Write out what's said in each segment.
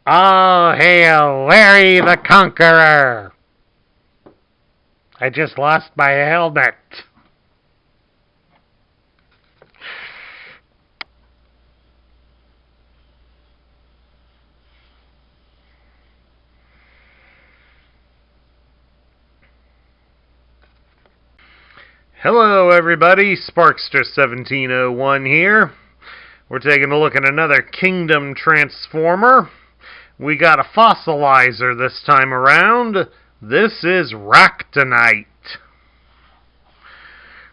All hail Larry the Conqueror! I just lost my helmet. Hello everybody, Sparkster1701 here. We're taking a look at another Kingdom Transformer. We got a fossilizer this time around. This is Ractonite.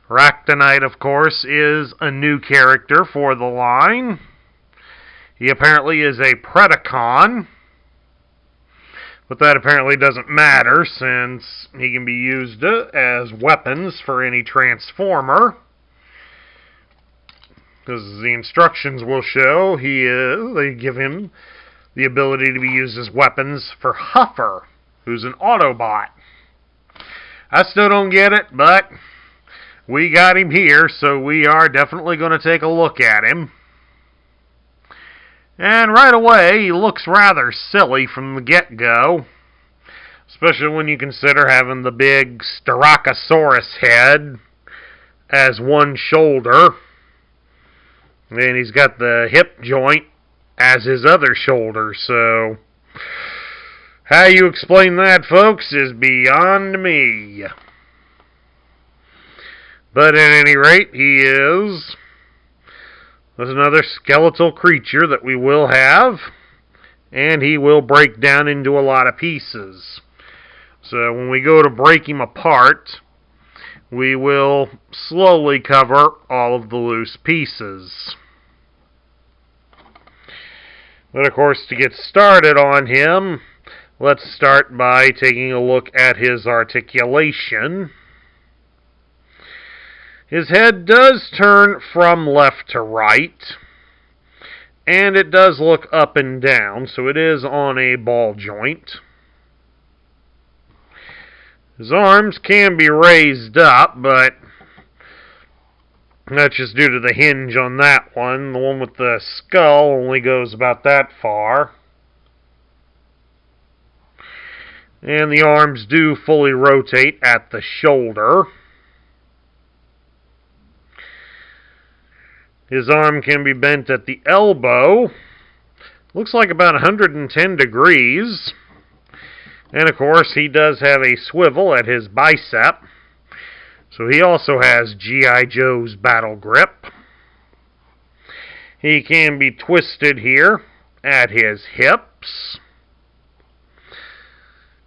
Ractonite, of course, is a new character for the line. He apparently is a Predacon. But that apparently doesn't matter since he can be used as weapons for any Transformer. Because the instructions will show, they give him the ability to be used as weapons for Huffer, who's an Autobot. I still don't get it, but we got him here, so we are definitely going to take a look at him. And right away, he looks rather silly from the get-go. Especially when you consider having the big Styracosaurus head as one shoulder. And he's got the hip joint as his other shoulder, so how you explain that, folks, is beyond me. But at any rate, there's another skeletal creature that we will have, and he will break down into a lot of pieces. So when we go to break him apart, we will slowly cover all of the loose pieces. But of course, to get started on him, let's start by taking a look at his articulation. His head does turn from left to right, and it does look up and down, so it is on a ball joint. His arms can be raised up, but that's just due to the hinge on that one. The one with the skull only goes about that far. And the arms do fully rotate at the shoulder. His arm can be bent at the elbow. Looks like about 110 degrees. And of course, he does have a swivel at his bicep. So he also has G.I. Joe's battle grip. He can be twisted here at his hips.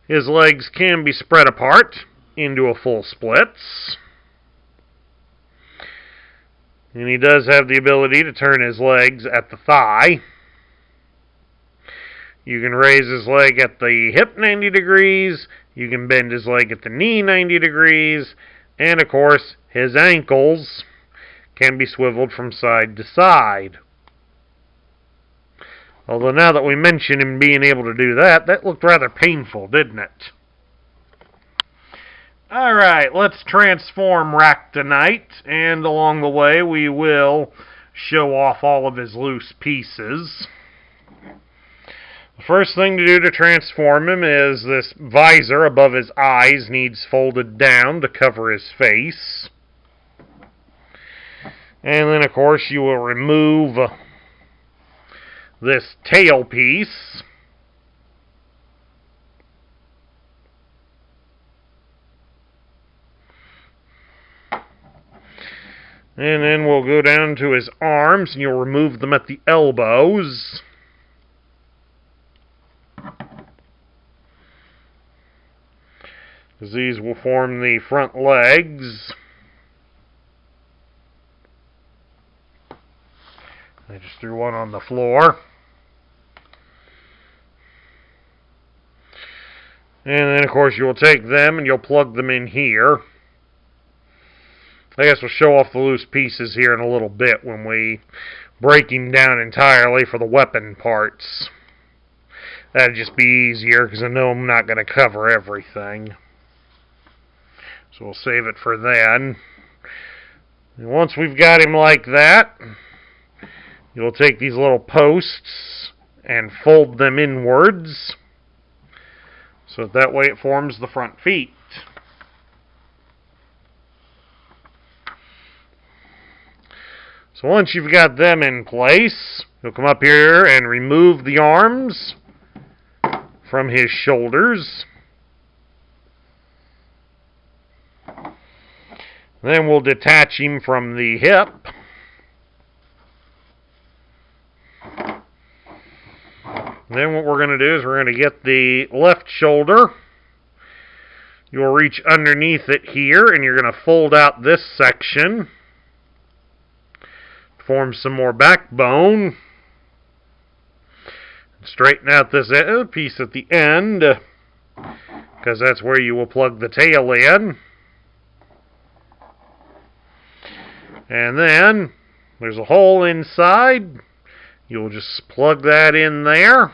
His legs can be spread apart into a full splits. And he does have the ability to turn his legs at the thigh. You can raise his leg at the hip 90 degrees. You can bend his leg at the knee 90 degrees. And of course, his ankles can be swiveled from side to side. Although now that we mention him being able to do that, that looked rather painful, didn't it? Alright, let's transform Ractonite, and along the way we will show off all of his loose pieces. The first thing to do to transform him is this visor above his eyes needs folded down to cover his face. And then, of course, you will remove this tail piece. And then we'll go down to his arms, and you'll remove them at the elbows. These will form the front legs. I just threw one on the floor. And then, of course, you'll take them and you'll plug them in here. I guess we'll show off the loose pieces here in a little bit when we break him down entirely for the weapon parts. That'd just be easier because I know I'm not going to cover everything. So we'll save it for then. And once we've got him like that, you'll take these little posts and fold them inwards, so that way it forms the front feet. So once you've got them in place, you'll come up here and remove the arms from his shoulders. Then we'll detach him from the hip. Then what we're going to do is we're going to get the left shoulder. You'll reach underneath it here, and you're going to fold out this section. Form some more backbone. Straighten out this piece at the end, because that's where you will plug the tail in. And then there's a hole inside. You'll just plug that in there,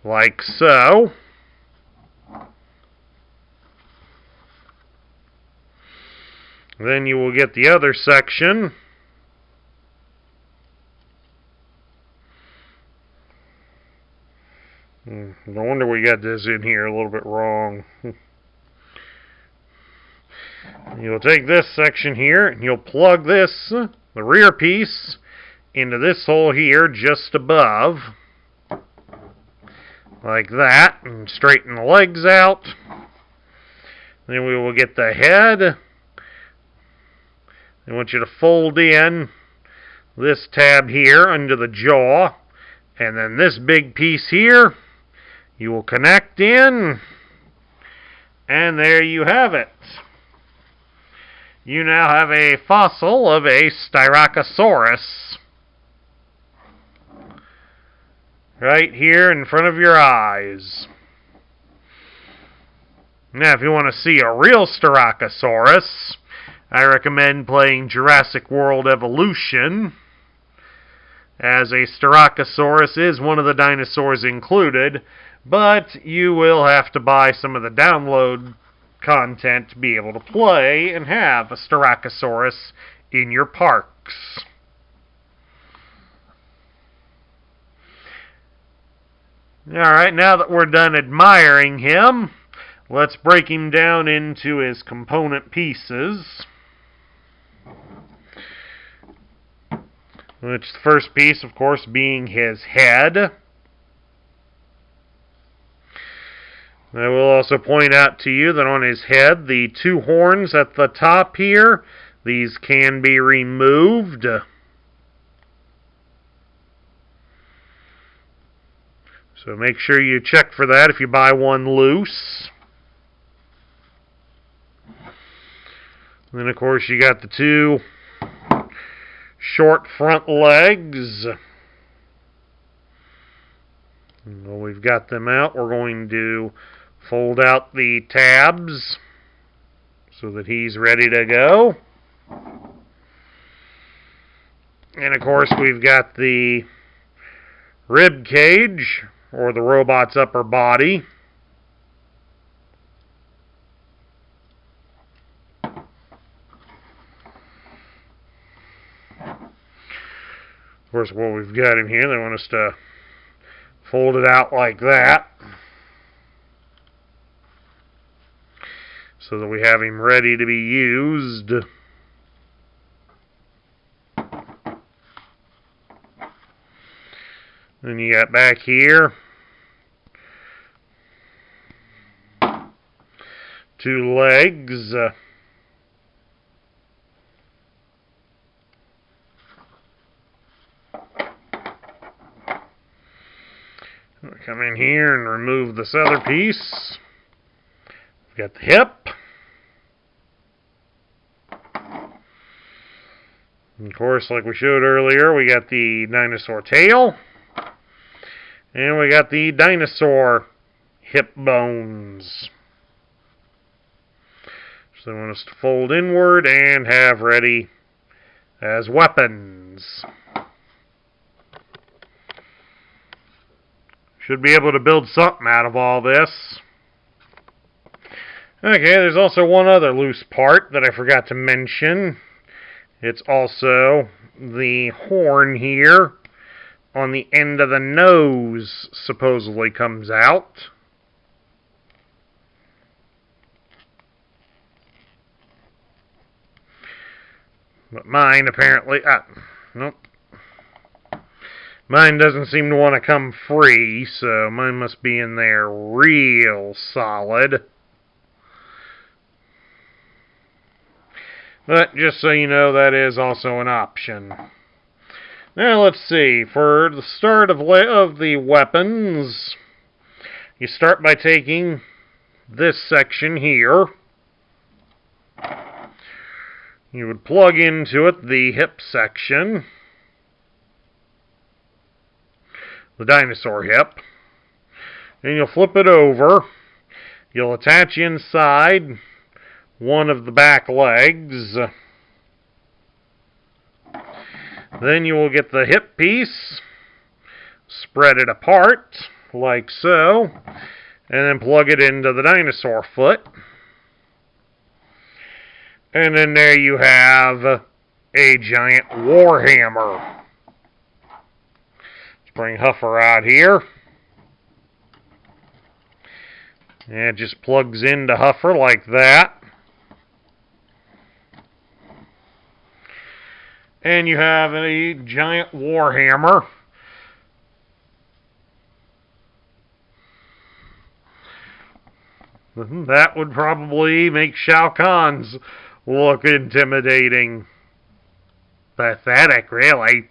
like so. Then you will get the other section. No wonder we got this in here a little bit wrong. You'll take this section here, and you'll plug this, the rear piece, into this hole here just above. Like that, and straighten the legs out. Then we will get the head. I want you to fold in this tab here under the jaw, and then this big piece here you will connect in, and there you have it. You now have a fossil of a Styracosaurus right here in front of your eyes. Now, if you want to see a real Styracosaurus, I recommend playing Jurassic World Evolution, as a Styracosaurus is one of the dinosaurs included, but you will have to buy some of the download content to be able to play and have a Styracosaurus in your parks. Alright, now that we're done admiring him, let's break him down into his component pieces. Which the first piece, of course, being his head. I will also point out to you that on his head, the two horns at the top here, these can be removed. So make sure you check for that if you buy one loose. And then, of course, you got the two short front legs. Well, we've got them out. We're going to fold out the tabs so that he's ready to go. And of course, we've got the rib cage, or the robot's upper body. Of course, what we've got in here, they want us to fold it out like that, so that we have him ready to be used. Then you got back here two legs. We'll come in here and remove this other piece. We've got the hip. And of course, like we showed earlier, we got the dinosaur tail. And we got the dinosaur hip bones. So they want us to fold inward and have ready as weapons. Should be able to build something out of all this. Okay, there's also one other loose part that I forgot to mention. It's also the horn here on the end of the nose supposedly comes out. But mine apparently, nope. Mine doesn't seem to want to come free, so mine must be in there real solid. But just so you know, that is also an option. Now let's see, for the start of the weapons, you start by taking this section here. You would plug into it the hip section, the dinosaur hip. Then you'll flip it over. You'll attach inside one of the back legs. Then you will get the hip piece, spread it apart, like so, and then plug it into the dinosaur foot. And then there you have a giant warhammer. Let's bring Huffer out here. And it just plugs into Huffer like that. And you have a giant warhammer. That would probably make Shao Kahn's look intimidating. Pathetic, really.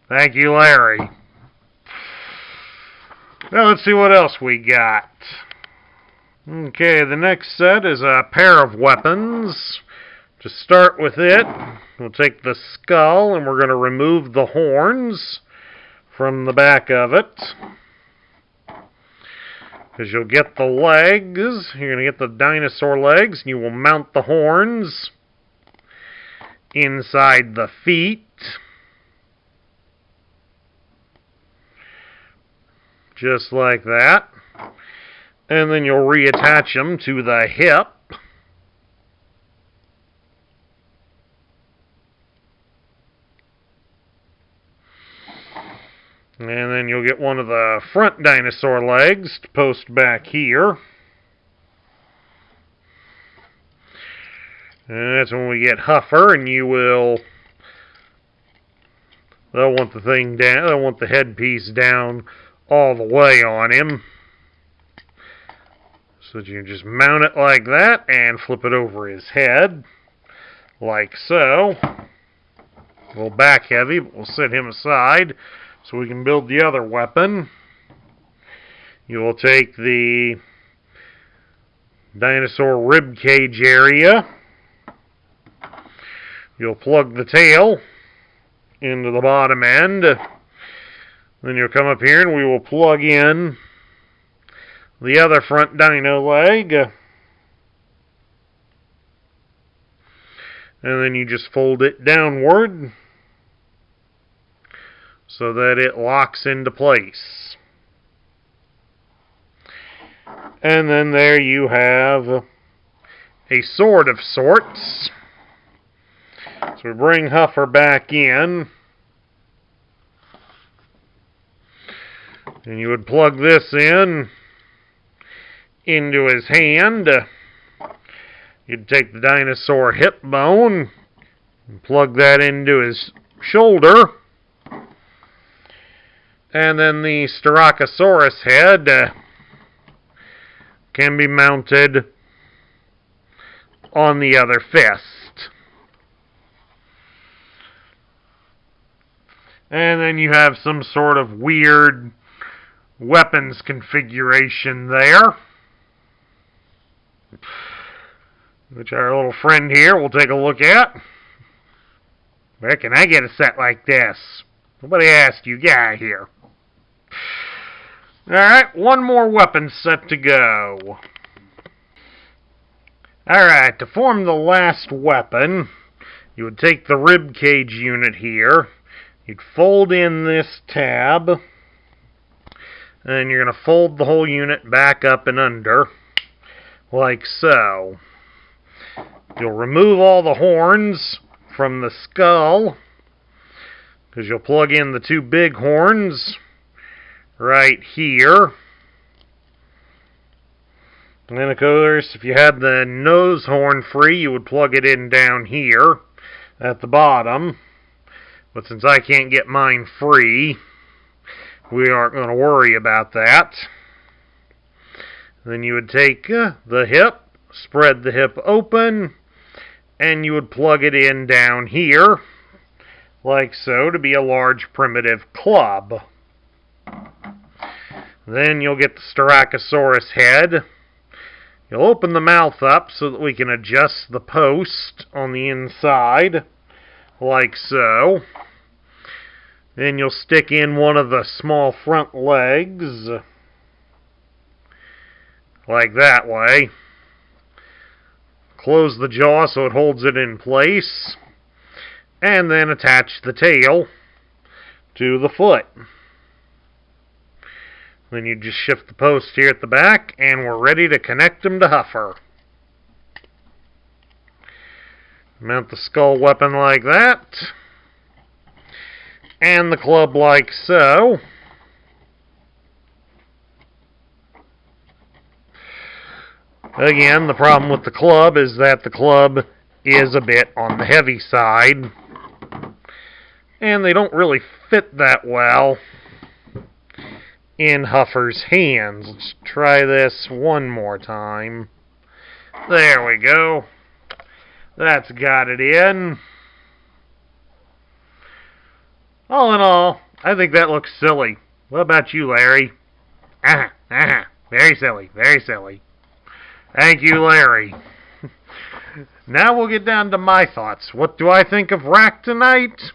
Thank you, Larry. Now let's see what else we got. Okay, the next set is a pair of weapons. To start with it, we'll take the skull and we're going to remove the horns from the back of it. Because you'll get the legs, you're going to get the dinosaur legs, and you will mount the horns inside the feet. Just like that. And then you'll reattach them to the hip. And then you'll get one of the front dinosaur legs to post back here. And that's when we get Huffer, and you will... They'll want the thing down, they'll want the headpiece down all the way on him. So that you can just mount it like that and flip it over his head. Like so. A little back heavy, but we'll set him aside so we can build the other weapon. You will take the dinosaur rib cage area. You'll plug the tail into the bottom end. Then you'll come up here and we will plug in the other front dino leg. And then you just fold it downward so that it locks into place. And then there you have a sword of sorts. So we bring Huffer back in. And you would plug this into his hand. You'd take the dinosaur hip bone and plug that into his shoulder. And then the Styracosaurus head can be mounted on the other fist. And then you have some sort of weird weapons configuration there, which our little friend here will take a look at. Where can I get a set like this? Nobody asked you, get out of here. Alright, one more weapon set to go. Alright, to form the last weapon, you would take the rib cage unit here. You'd fold in this tab. And you're going to fold the whole unit back up and under, like so. You'll remove all the horns from the skull, Because you'll plug in the two big horns right here. And then of course, if you had the nose horn free, you would plug it in down here at the bottom. But since I can't get mine free, we aren't going to worry about that. Then you would take the hip, spread the hip open, and you would plug it in down here, like so, to be a large primitive club. Then you'll get the Styracosaurus head. You'll open the mouth up so that we can adjust the post on the inside, like so. Then you'll stick in one of the small front legs, like that way. Close the jaw so it holds it in place, and then attach the tail to the foot. Then you just shift the post here at the back, and we're ready to connect them to Huffer. Mount the skull weapon like that, and the club like so. Again, the problem with the club is that the club is a bit on the heavy side, and they don't really fit that well in Huffer's hands. Let's try this one more time. There we go. That's got it in. All in all, I think that looks silly. What about you, Larry? Very silly, very silly. Thank you, Larry. Now we'll get down to my thoughts. What do I think of Ractonite?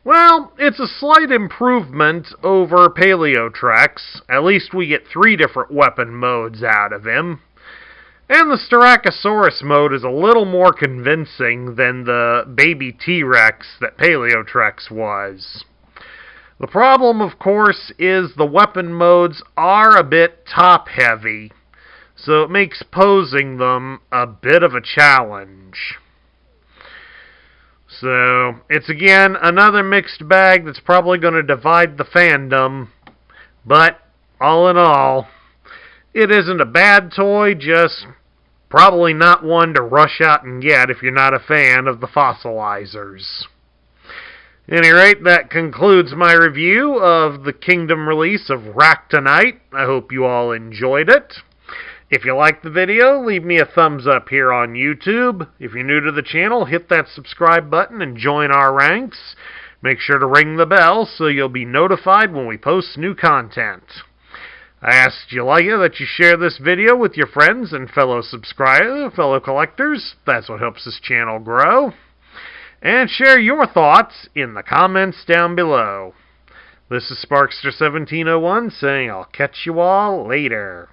Well, it's a slight improvement over Paleotrex. At least we get 3 different weapon modes out of him. And the Styracosaurus mode is a little more convincing than the baby T-Rex that Paleotrex was. The problem, of course, is the weapon modes are a bit top-heavy, so it makes posing them a bit of a challenge. So, it's again another mixed bag that's probably going to divide the fandom, but all in all, it isn't a bad toy, just probably not one to rush out and get if you're not a fan of the fossilizers. At any rate, that concludes my review of the Kingdom release of Ractonite. I hope you all enjoyed it. If you liked the video, leave me a thumbs up here on YouTube. If you're new to the channel, hit that subscribe button and join our ranks. Make sure to ring the bell so you'll be notified when we post new content. I ask that you share this video with your friends and fellow subscribers, fellow collectors. That's what helps this channel grow. And share your thoughts in the comments down below. This is Sparkster1701 saying I'll catch you all later.